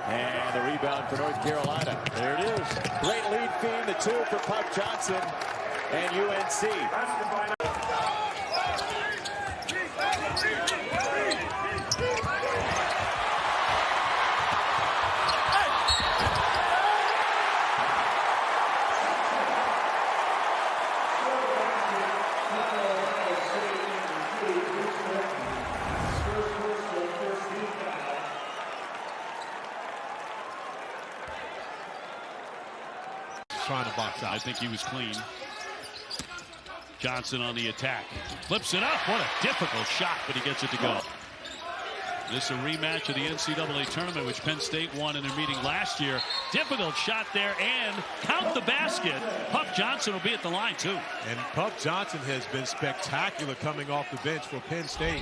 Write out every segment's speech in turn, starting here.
And the rebound for North Carolina. There it is. Great lead feed, the two for Puff Johnson and UNC. Trying to box out. I think he was clean. Johnson on the attack. Flips it up. What a difficult shot, but he gets it to go. This is a rematch of the NCAA tournament, which Penn State won in their meeting last year. Difficult shot there, and count the basket. Puff Johnson will be at the line, too. And Puff Johnson has been spectacular coming off the bench for Penn State.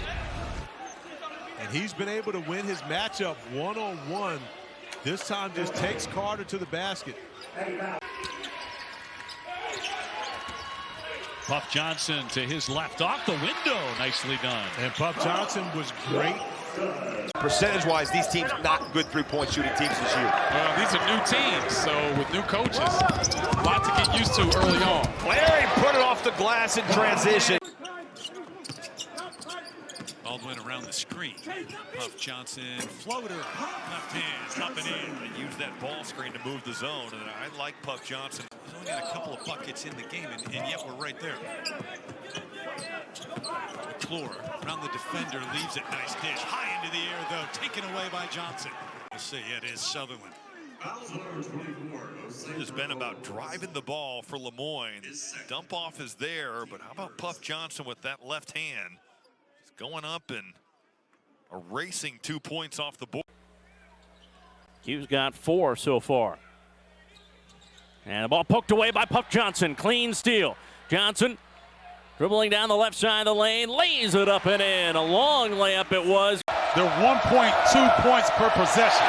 And he's been able to win his matchup one-on-one. This time just takes Carter to the basket. Puff Johnson to his left, off the window. Nicely done. And Puff Johnson was great. Percentage-wise, these teams not good three-point shooting teams this year. Well, these are new teams, so with new coaches, a lot to get used to early on. Larry put it off the glass in transition. Baldwin around the screen. Puff Johnson, floater, left hand, up and in. They use that ball screen to move the zone, and I like Puff Johnson. He's only got a couple of buckets in the game, and yet we're right there. McClure around the defender, leaves it, nice dish. High into the air, though, taken away by Johnson. We'll see, it is Sutherland. It has been about driving the ball for Lemoyne. Dump off is there, but how about Puff Johnson with that left hand? Going up and erasing 2 points off the board. Q's got 4 so far. And the ball poked away by Puff Johnson. Clean steal. Johnson dribbling down the left side of the lane, lays it up and in. A long layup it was. They're 1.2 points per possession.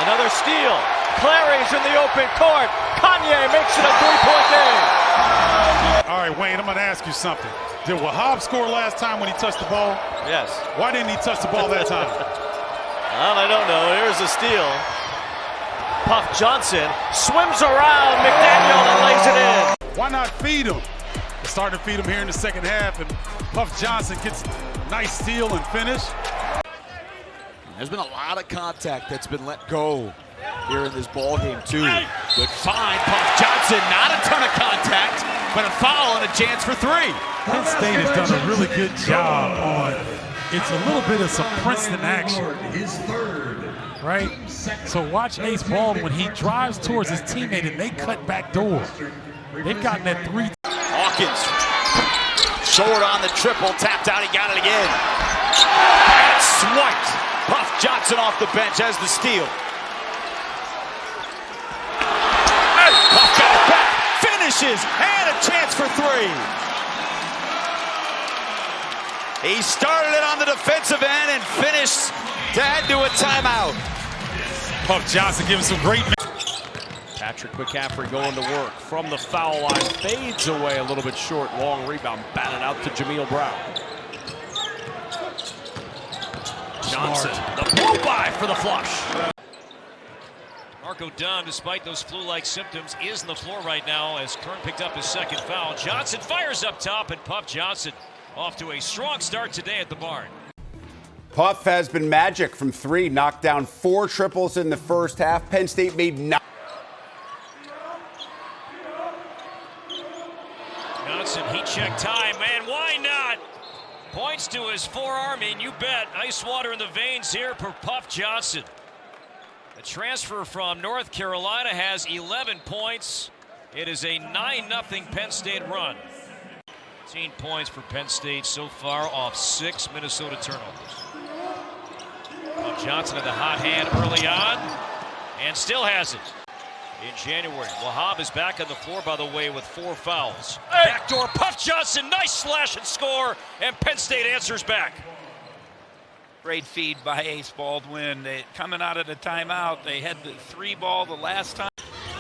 Another steal. Clary's in the open court. Kanye makes it a 3-point game. All right, Wayne, I'm going to ask you something. Did Wahab score last time when he touched the ball? Yes. Why didn't he touch the ball that time? Well, I don't know. Here's a steal. Puff Johnson swims around McDaniel and lays it in. Why not feed him? They're starting to feed him here in the second half, and Puff Johnson gets a nice steal and finish. There's been a lot of contact that's been let go here in this ball game, too. Good find, Puff Johnson. Not a ton of contact, but a foul and a chance for 3. Penn State has done a really good job on, it's a little bit of some Princeton action, right? So watch Ace Baldwin when he drives towards his teammate and they cut back door. They've gotten that 3. Hawkins, short on the triple, tapped out, he got it again. And swiped. Puff Johnson off the bench has the steal. Puff got it back, finishes, and a chance for 3. He started it on the defensive end and finished to add to a timeout. Puff Johnson giving some great. Patrick McCaffrey going to work from the foul line. Fades away a little bit short. Long rebound. Batted out to Jameel Brown. Johnson, the blow-by for the flush. Marco Dunn, despite those flu-like symptoms, is on the floor right now as Kern picked up his second foul. Johnson fires up top, and Puff Johnson off to a strong start today at the barn. Puff has been magic from 3, knocked down 4 triples in the first half. Penn State made 9. Johnson, heat check time, and why not? Points to his forearm, and you bet, ice water in the veins here for Puff Johnson. The transfer from North Carolina has 11 points. It is a 9-0 Penn State run. 15 points for Penn State so far off 6 Minnesota turnovers. Puff Johnson in the hot hand early on, and still has it. In January, Wahab is back on the floor, by the way, with 4 fouls. Backdoor Puff Johnson, nice slash and score, and Penn State answers back. Great feed by Ace Baldwin. Coming out of the timeout, they had the 3 ball the last time.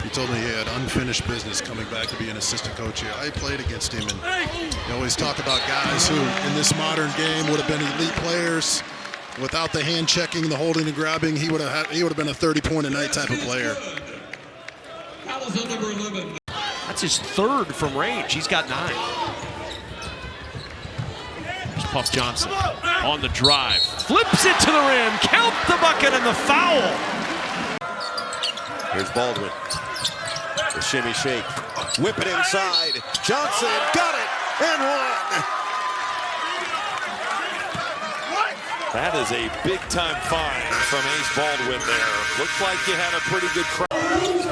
He told me he had unfinished business coming back to be an assistant coach here. I played against him, and you always talk about guys who, in this modern game, would have been elite players. Without the hand checking, the holding and grabbing, he would have been a 30-point-a-night type of player. That's his third from range. He's got 9. Here's Puff Johnson on the drive. Flips it to the rim. Count the bucket and the foul. Here's Baldwin. The shimmy shake. Whip it inside. Johnson got it and one. That is a big-time find from Ace Baldwin there. Looks like you had a pretty good crowd.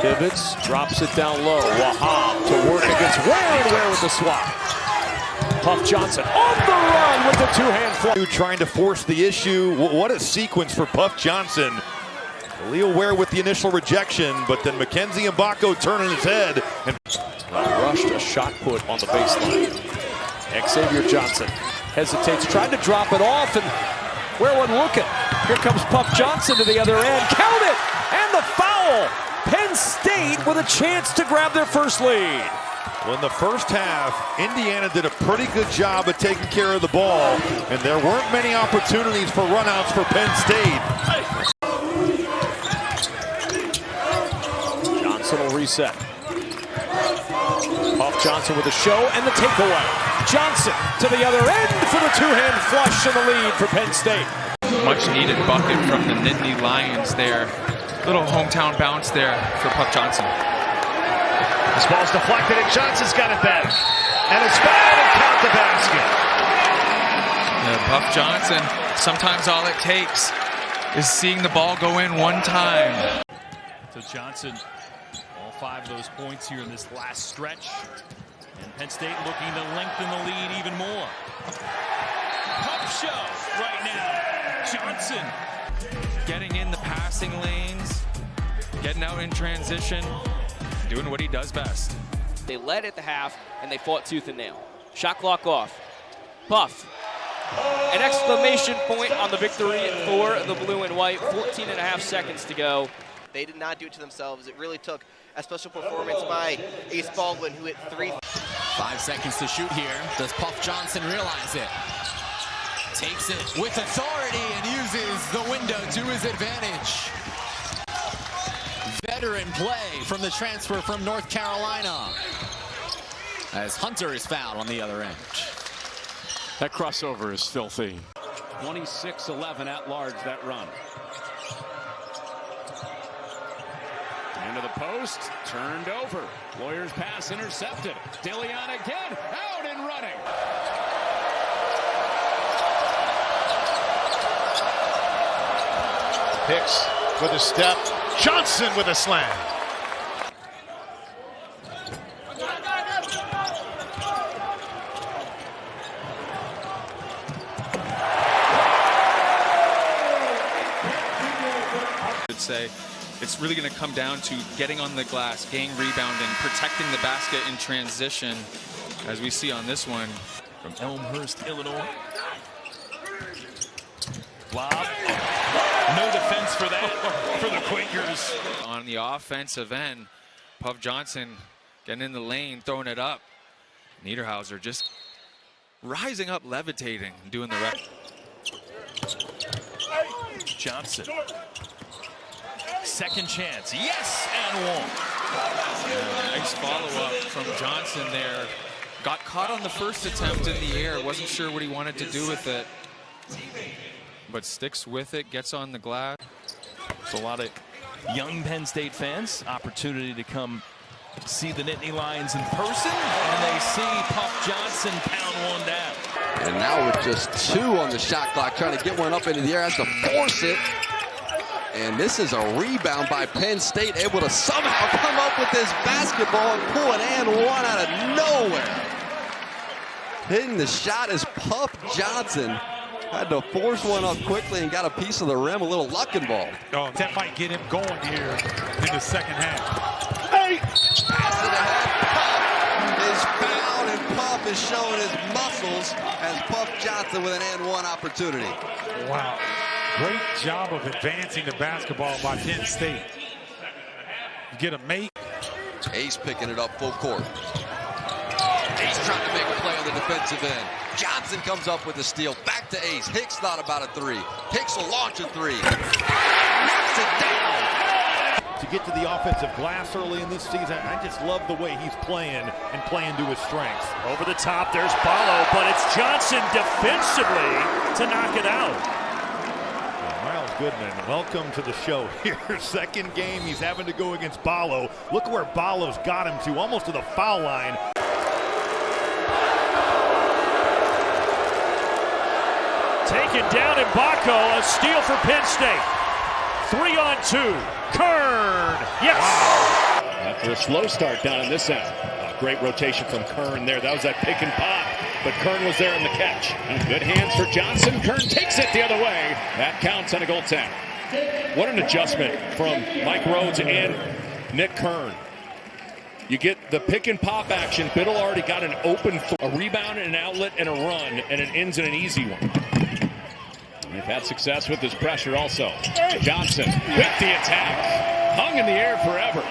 Pivots, drops it down low. Wahab to work against Ware and Ware with the swap. Puff Johnson on the run with the two-hand flip. Trying to force the issue. What a sequence for Puff Johnson. Leo Ware with the initial rejection, but then Mackenzie Mbako turning his head. And rushed a shot put on the baseline. Xavier Johnson hesitates, tried to drop it off, and Ware wasn't looking. Here comes Puff Johnson to the other end. Count it! And the foul! Penn State with a chance to grab their first lead. Well, in the first half, Indiana did a pretty good job of taking care of the ball, and there weren't many opportunities for runouts for Penn State. Johnson will reset. Puff Johnson with a show and the takeaway. Johnson to the other end for the two-hand flush and the lead for Penn State. Much needed bucket from the Nittany Lions there. Little hometown bounce there for Puff Johnson. This ball's deflected and Johnson's got it back. And it's fouled and count the basket. Puff Johnson, sometimes all it takes is seeing the ball go in one time. So Johnson, all 5 of those points here in this last stretch. And Penn State looking to lengthen the lead even more. Puff show right now. Johnson. Getting in the passing lanes, getting out in transition, doing what he does best. They led at the half, and they fought tooth and nail. Shot clock off. Puff. An exclamation point on the victory for the blue and white. 14.5 seconds to go. They did not do it to themselves. It really took a special performance by Ace Baldwin, who hit 3. 5 seconds to shoot here. Does Puff Johnson realize it? Takes it with authority and uses the window to his advantage. Veteran play from the transfer from North Carolina, as Hunter is fouled on the other end. That crossover is filthy. 26-11 at large, that run. Into the post, turned over. Lawyer's pass intercepted. DeLeon again, out and running. Hicks with a step. Johnson with a slam. I'd say it's really going to come down to getting on the glass, gang rebounding, protecting the basket in transition, as we see on this one. From Elmhurst, Illinois. Lob. No defense for that for the Quakers. On the offensive end, Puff Johnson getting in the lane, throwing it up. Niederhauser just rising up, levitating, doing the rest. Johnson. Second chance. Yes, and one. Nice follow-up from Johnson there. Got caught on the first attempt in the air. Wasn't sure what he wanted to do with it. But sticks with it, gets on the glass. So a lot of young Penn State fans, opportunity to come see the Nittany Lions in person, and they see Puff Johnson pound one down. And now with just 2 on the shot clock, trying to get one up into the air, has to force it. And this is a rebound by Penn State, able to somehow come up with this basketball and pull an and one out of nowhere. Hitting the shot is Puff Johnson. Had to force one up quickly and got a piece of the rim, a little luck involved. Oh, that might get him going here in the second half. Hey! Pass it ahead. Puff is fouled, and Puff is showing his muscles as Puff Johnson with an and one opportunity. Wow. Great job of advancing the basketball by Penn State. You get a mate. Ace picking it up full court. Ace trying to make a play on the defensive end. Johnson comes up with a steal. Back to Ace. Hicks thought about a three. Hicks will launch a three. Knocks it down. To get to the offensive glass early in this season, I just love the way he's playing and playing to his strengths. Over the top, there's Ballo, but it's Johnson defensively to knock it out. Miles Goodman, welcome to the show here. Second game he's having to go against Ballo. Look where Ballo's got him to, almost to the foul line. Taken down in Baco, a steal for Penn State. 3-on-2. Kern, yes! Wow. After a slow start down in this end. Great rotation from Kern there. That was that pick and pop, but Kern was there in the catch. Good hands for Johnson. Kern takes it the other way. That counts on a goaltend. What an adjustment from Mike Rhodes and Nick Kern. You get the pick and pop action. Biddle already got an open, a rebound, an outlet, and a run, and it ends in an easy one. They've had success with this pressure also. Johnson with the attack. Hung in the air forever.